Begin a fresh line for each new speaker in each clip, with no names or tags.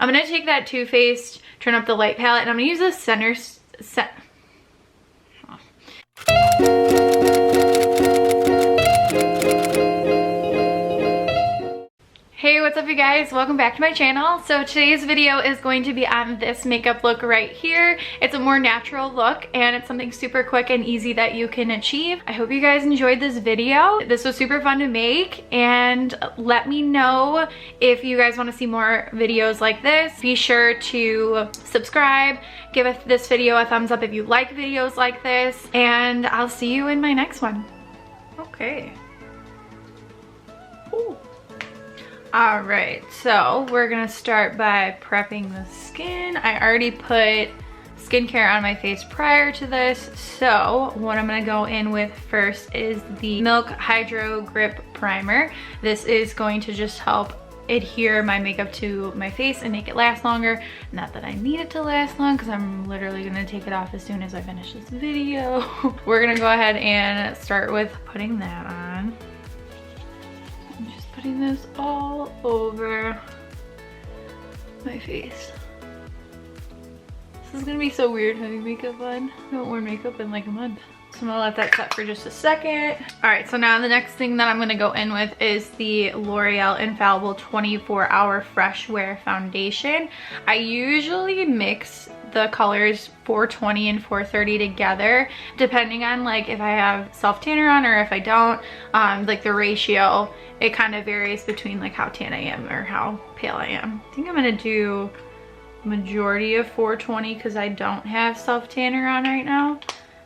I'm gonna take that Too Faced Turn Up the Light palette, and I'm gonna use the center set. Hey, what's up you guys? Welcome back to my channel. So today's video is going to be on this makeup look right here. It's a more natural look and it's something super quick and easy that you can achieve. I hope you guys enjoyed this video. This was super fun to make, and let me know if you guys want to see more videos like this. Be sure to subscribe, give this video a thumbs up if you like videos like this, and I'll see you in my next one. Okay. Ooh. All right, so we're gonna start by prepping the skin. I already put skincare on my face prior to this, so what I'm gonna go in with first is the Milk Hydro Grip Primer. This is going to just help adhere my makeup to my face and make it last longer. Not that I need it to last long, because I'm literally gonna take it off as soon as I finish this video. We're gonna go ahead and start with putting that on. Putting this all over my face. This is gonna be so weird having makeup on. I haven't worn makeup in like a month. So I'm gonna let that set for just a second. All right, so now the next thing that I'm gonna go in with is the L'Oreal Infallible 24-Hour Fresh Wear Foundation. I usually mix the colors 420 and 430 together, depending on like if I have self tanner on or if I don't. Like the ratio, it kind of varies between like how tan I am or how pale I am. I think I'm gonna do majority of 420 because I don't have self tanner on right now.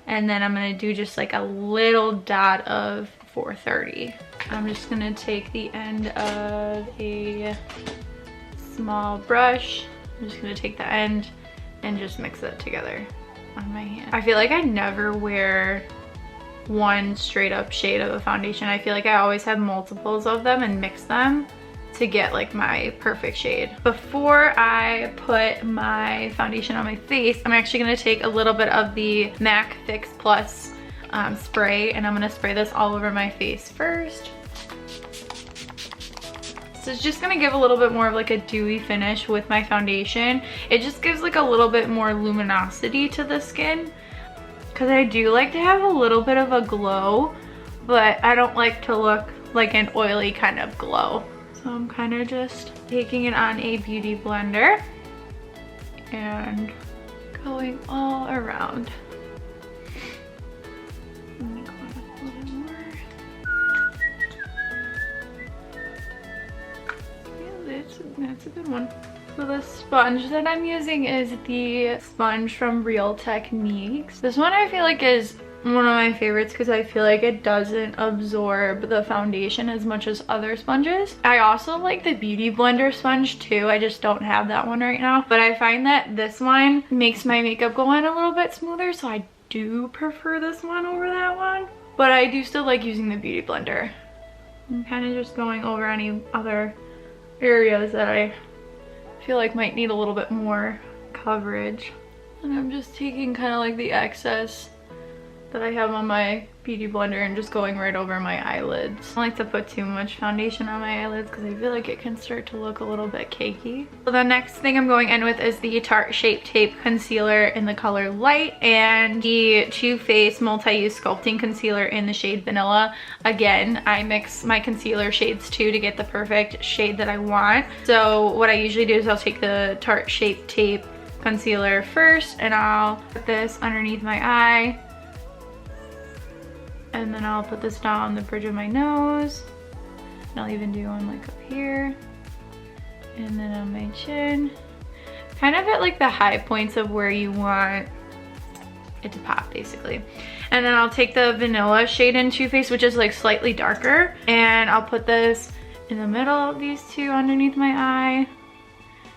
And then I'm gonna do just like a little dot of 430. I'm just gonna take the end of a small brush. I'm just gonna take the end and just mix it together on my hand. I feel like I never wear one straight up shade of a foundation. I feel like I always have multiples of them and mix them to get like my perfect shade. Before I put my foundation on my face, I'm actually gonna take a little bit of the MAC Fix Plus spray, and I'm gonna spray this all over my face first. So it's just gonna give a little bit more of like a dewy finish with my foundation. It just gives like a little bit more luminosity to the skin, because I do like to have a little bit of a glow, but I don't like to look like an oily kind of glow. So I'm kind of just taking it on a beauty blender and going all around. Let me go in a little bit more. Yeah, that's a good one. So the sponge that I'm using is the sponge from Real Techniques. This one I feel like is one of my favorites because I feel like it doesn't absorb the foundation as much as other sponges. I also like the Beauty Blender sponge too. I just don't have that one right now. But I find that this one makes my makeup go on a little bit smoother, so I do prefer this one over that one. But I do still like using the Beauty Blender. I'm kind of just going over any other areas that I feel like might need a little bit more coverage. And I'm just taking kind of like the excess that I have on my Beauty Blender and just going right over my eyelids. I don't like to put too much foundation on my eyelids because I feel like it can start to look a little bit cakey. So the next thing I'm going in with is the Tarte Shape Tape Concealer in the color Light and the Too Faced Multi-Use Sculpting Concealer in the shade Vanilla. Again, I mix my concealer shades too to get the perfect shade that I want. So what I usually do is I'll take the Tarte Shape Tape Concealer first and I'll put this underneath my eye. And then I'll put this down on the bridge of my nose. And I'll even do one like up here. And then on my chin. Kind of at like the high points of where you want it to pop basically. And then I'll take the Vanilla shade in Too Faced, which is like slightly darker. And I'll put this in the middle of these two underneath my eye.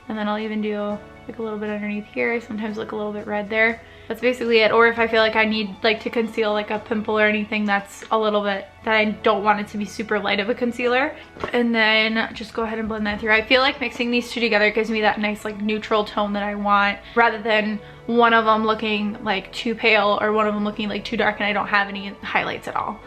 And then I'll even do like a little bit underneath here. I sometimes look a little bit red there. That's basically it. Or if I feel like I need like to conceal like a pimple or anything that's a little bit, that I don't want it to be super light of a concealer. And then just go ahead and blend that through. I feel like mixing these two together gives me that nice like neutral tone that I want, rather than one of them looking like too pale or one of them looking like too dark and I don't have any highlights at all.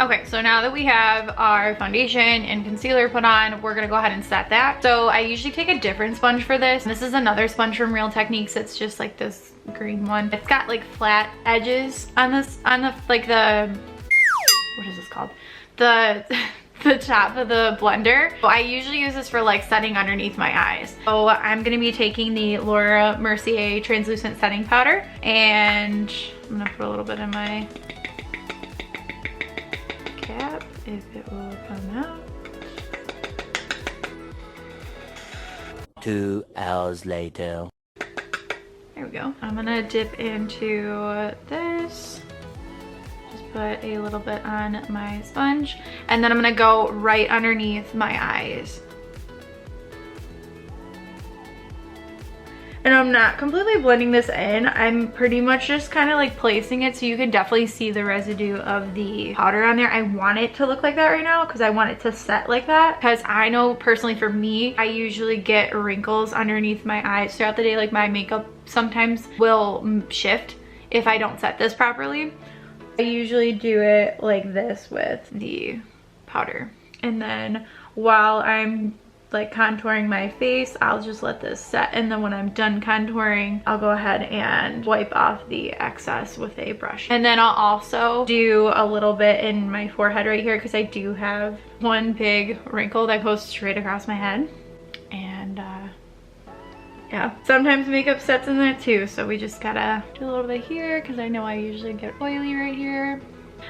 Okay, so now that we have our foundation and concealer put on, we're gonna go ahead and set that. So I usually take a different sponge for this. This is another sponge from Real Techniques. It's just like this green one. It's got like flat edges on this, like the, what is this called? The top of the blender. So I usually use this for like setting underneath my eyes. So I'm gonna be taking the Laura Mercier translucent setting powder, and I'm gonna put a little bit in my cap if it will come out.
2 hours later.
There we go. I'm gonna dip into this. Just put a little bit on my sponge, and then I'm gonna go right underneath my eyes. And I'm not completely blending this in. I'm pretty much just kind of like placing it so you can definitely see the residue of the powder on there. I want it to look like that right now because I want it to set like that. Because I know personally for me, I usually get wrinkles underneath my eyes throughout the day. Like my makeup sometimes will shift if I don't set this properly. I usually do it like this with the powder. And then while I'm like contouring my face, I'll just let this set, and then when I'm done contouring, I'll go ahead and wipe off the excess with a brush. And then I'll also do a little bit in my forehead right here because I do have one big wrinkle that goes straight across my head. And yeah, sometimes makeup sets in there too, so we just gotta do a little bit here because I know I usually get oily right here.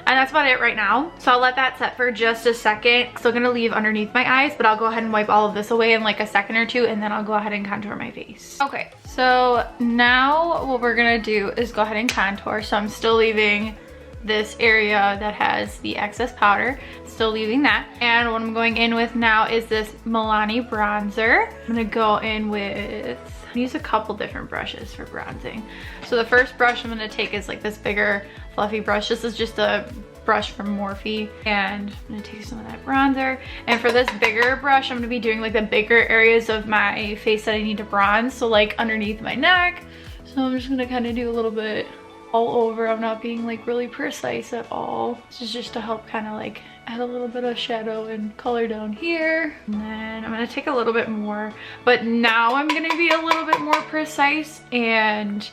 And that's about it right now. So I'll let that set for just a second. Still gonna leave underneath my eyes, but I'll go ahead and wipe all of this away in like a second or two, and then I'll go ahead and contour my face. Okay, so now what we're gonna do is go ahead and contour. So I'm still leaving this area that has the excess powder, still leaving that. And what I'm going in with now is this Milani bronzer. I'm gonna go in with, I use a couple different brushes for bronzing. So the first brush I'm gonna take is like this bigger fluffy brush. This is just a brush from Morphe, and I'm gonna take some of that bronzer. And for this bigger brush, I'm gonna be doing like the bigger areas of my face that I need to bronze, so like underneath my neck. So I'm just gonna kind of do a little bit all over. I'm not being like really precise at all. This is just to help kind of like add a little bit of shadow and color down here. And then I'm gonna take a little bit more, but now I'm gonna be a little bit more precise and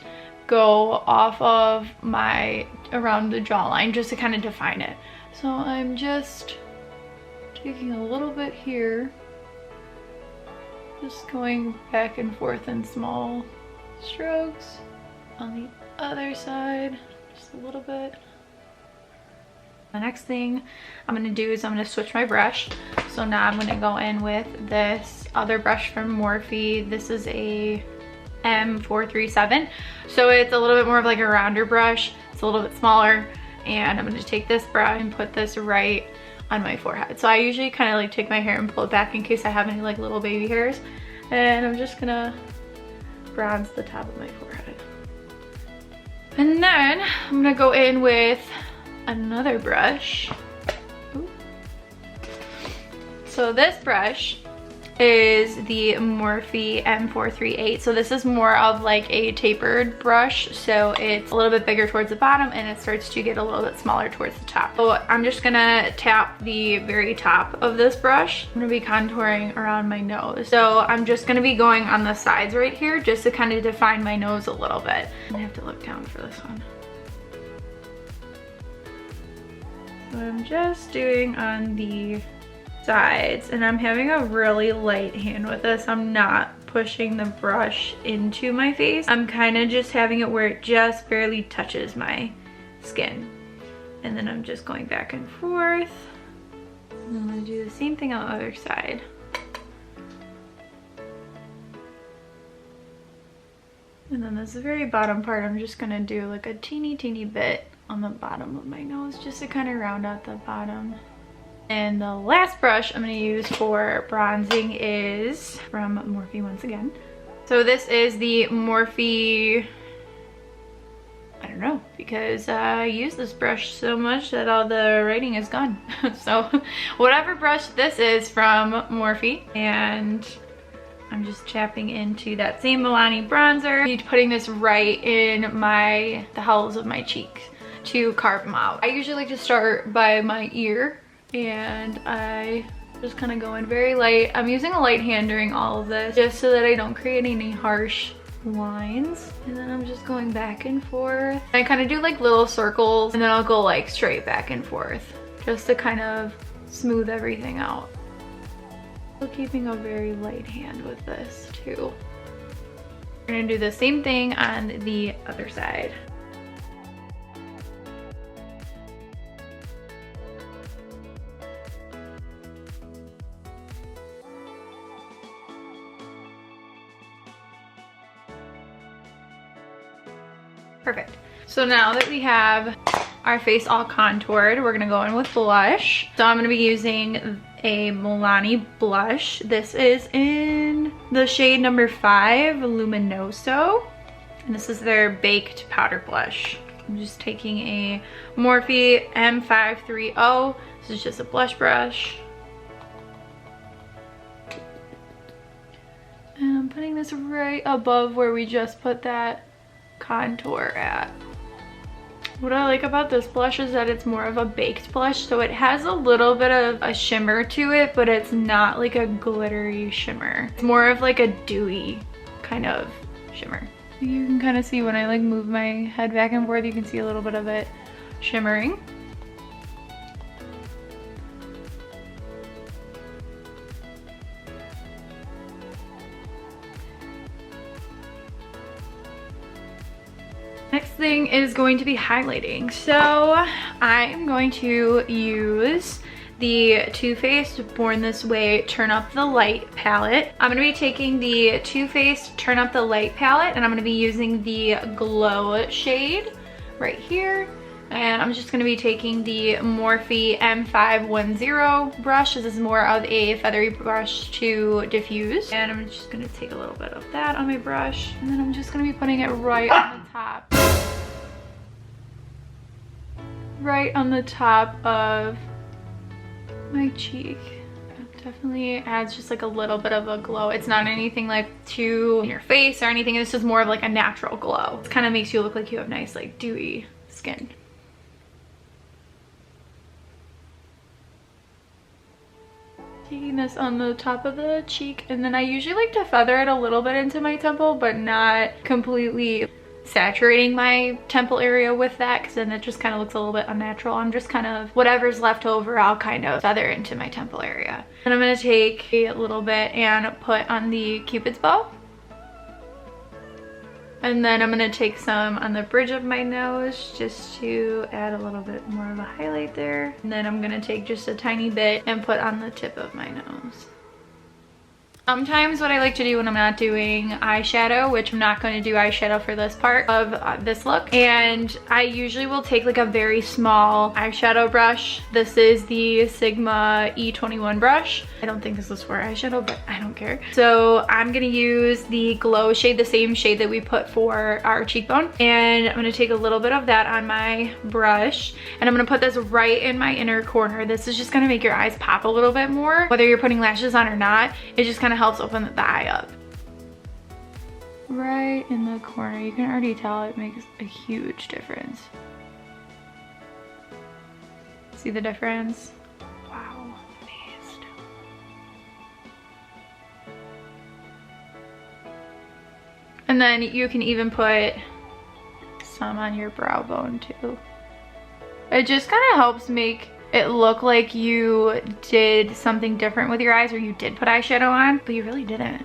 go off of my, around the jawline just to kind of define it. So I'm just taking a little bit here, just going back and forth in small strokes. On the other side, just a little bit. The next thing I'm gonna do is I'm gonna switch my brush. So now I'm gonna go in with this other brush from Morphe. This is a M437. So it's a little bit more of like a rounder brush. It's a little bit smaller. And I'm gonna take this brush and put this right on my forehead. So I usually kind of like take my hair and pull it back in case I have any like little baby hairs. And I'm just gonna bronze the top of my forehead. And then I'm gonna go in with another brush. Ooh. So this brush is the Morphe M438. So this is more of like a tapered brush. So it's a little bit bigger towards the bottom and it starts to get a little bit smaller towards the top. So I'm just gonna tap the very top of this brush. I'm gonna be contouring around my nose. So I'm just gonna be going on the sides right here just to kind of define my nose a little bit. I have to look down for this one. So I'm just doing on the sides, and I'm having a really light hand with this. I'm not pushing the brush into my face. I'm kind of just having it where it just barely touches my skin. And then I'm just going back and forth. And I'm gonna do the same thing on the other side. And then this very bottom part, I'm just gonna do like a teeny bit on the bottom of my nose just to kind of round out the bottom. And the last brush I'm gonna use for bronzing is from Morphe once again. So this is the Morphe, I don't know, because I use this brush so much that all the writing is gone. So whatever brush this is from Morphe, and I'm just tapping into that same Milani bronzer. I'm putting this right in the hollows of my cheeks, to carve them out. I usually like to start by my ear, and I just kind of go in very light. I'm using a light hand during all of this just so that I don't create any harsh lines. And then I'm just going back and forth. I kind of do like little circles, and then I'll go like straight back and forth just to kind of smooth everything out. Still keeping a very light hand with this too. We're gonna do the same thing on the other side. Perfect. So now that we have our face all contoured, we're gonna go in with blush. So I'm gonna be using a Milani blush. This is in the shade number 5, Luminoso. And this is their baked powder blush. I'm just taking a Morphe M530. This is just a blush brush. And I'm putting this right above where we just put that contour at. What I like about this blush is that it's more of a baked blush, so it has a little bit of a shimmer to it, but it's not like a glittery shimmer. It's more of like a dewy kind of shimmer. You can kind of see when I like move my head back and forth, you can see a little bit of it shimmering. Next thing is going to be highlighting. So I'm going to use the Too Faced Born This Way Turn Up the Light palette. I'm gonna be taking the Too Faced Turn Up the Light palette, and I'm gonna be using the Glow shade right here. And I'm just gonna be taking the Morphe M510 brush. This is more of a feathery brush to diffuse. And I'm just gonna take a little bit of that on my brush. And then I'm just gonna be putting it right on the top. Right on the top of my cheek. It definitely adds just like a little bit of a glow. It's not anything like too in your face or anything. It's just more of like a natural glow. It kind of makes you look like you have nice like dewy skin. Taking this on the top of the cheek, and then I usually like to feather it a little bit into my temple, but not completely saturating my temple area with that, because then it just kind of looks a little bit unnatural. I'm just kind of, whatever's left over, I'll kind of feather into my temple area. And I'm going to take a little bit and put on the Cupid's bow. And then I'm going to take some on the bridge of my nose just to add a little bit more of a highlight there. And then I'm going to take just a tiny bit and put on the tip of my nose. Sometimes what I like to do when I'm not doing eyeshadow, which I'm not going to do eyeshadow for this part of this look, and I usually will take like a very small eyeshadow brush. This is the Sigma E21 brush. I don't think this is for eyeshadow, but I don't care. So I'm going to use the Glow shade, the same shade that we put for our cheekbone. And I'm going to take a little bit of that on my brush, and I'm going to put this right in my inner corner. This is just going to make your eyes pop a little bit more. Whether you're putting lashes on or not, it just kind of helps open the eye up. Right in the corner. You can already tell it makes a huge difference. See the difference? Wow, amazed. And then you can even put some on your brow bone too. It just kind of helps make it look like you did something different with your eyes, or you did put eyeshadow on, but you really didn't.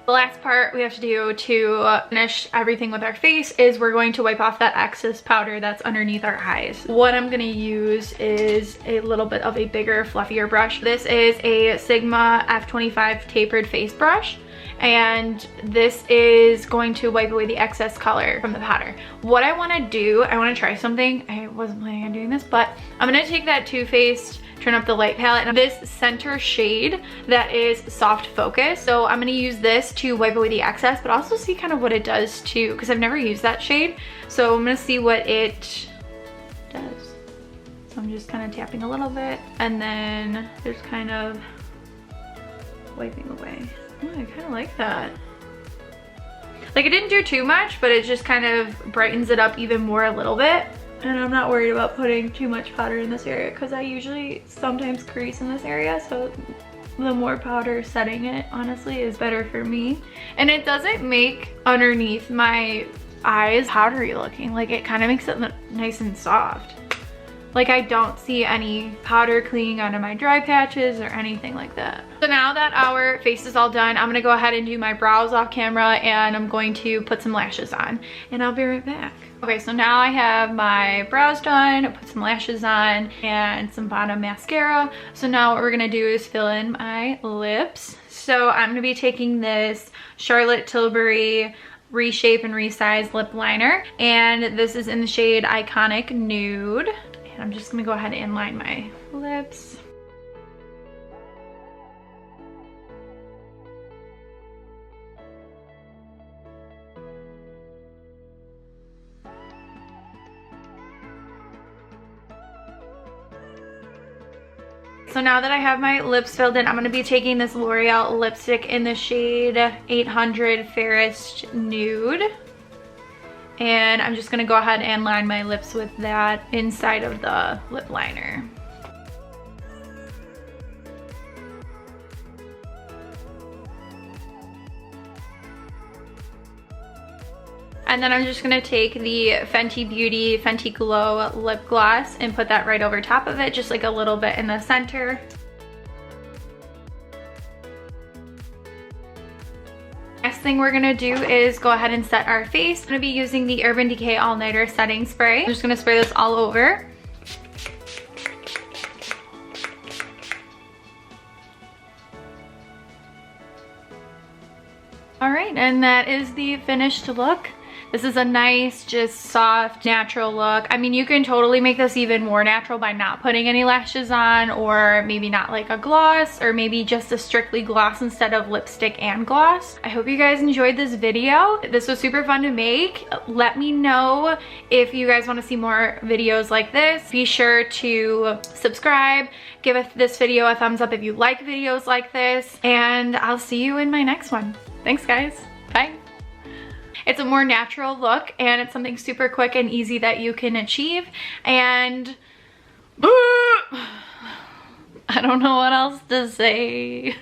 The last part we have to do to finish everything with our face is we're going to wipe off that excess powder that's underneath our eyes. What I'm gonna use is a little bit of a bigger, fluffier brush. This is a Sigma F25 tapered face brush, and this is going to wipe away the excess color from the powder. What I want to do, I want to try something. I wasn't planning on doing this, but I'm going to take that Too Faced Turn Up the Light palette and this center shade that is Soft Focus. So I'm going to use this to wipe away the excess, but also see kind of what it does too, because I've never used that shade. So I'm going to see what it does. So I'm just kind of tapping a little bit and then just kind of wiping away. Oh, I kind of like that. Like, it didn't do too much, but it just kind of brightens it up even more a little bit. And I'm not worried about putting too much powder in this area because I usually sometimes crease in this area, so the more powder setting it honestly is better for me. And it doesn't make underneath my eyes powdery looking. Like, it kind of makes it nice and soft. Like, I don't see any powder clinging onto my dry patches or anything like that. So now that our face is all done, I'm gonna go ahead and do my brows off camera, and I'm going to put some lashes on, and I'll be right back. Okay, so now I have my brows done, put some lashes on, and some bottom mascara. So now what we're gonna do is fill in my lips. So I'm gonna be taking this Charlotte Tilbury Reshape and Resize lip liner, and this is in the shade Iconic Nude. And I'm just gonna go ahead and line my lips. So now that I have my lips filled in, I'm gonna be taking this L'Oreal lipstick in the shade 800 Fairest Nude. And I'm just gonna go ahead and line my lips with that inside of the lip liner. And then I'm just gonna take the Fenty Beauty Fenty Glow lip gloss and put that right over top of it, just like a little bit in the center. Next thing we're gonna do is go ahead and set our face. I'm gonna be using the Urban Decay All Nighter Setting Spray. I'm just gonna spray this all over. All right, and that is the finished look. This is a nice, just soft, natural look. I mean, you can totally make this even more natural by not putting any lashes on, or maybe not like a gloss, or maybe just a strictly gloss instead of lipstick and gloss. I hope you guys enjoyed this video. This was super fun to make. Let me know if you guys want to see more videos like this. Be sure to subscribe, give this video a thumbs up if you like videos like this, and I'll see you in my next one. Thanks, guys. Bye. It's a more natural look, and it's something super quick and easy that you can achieve. And I don't know what else to say.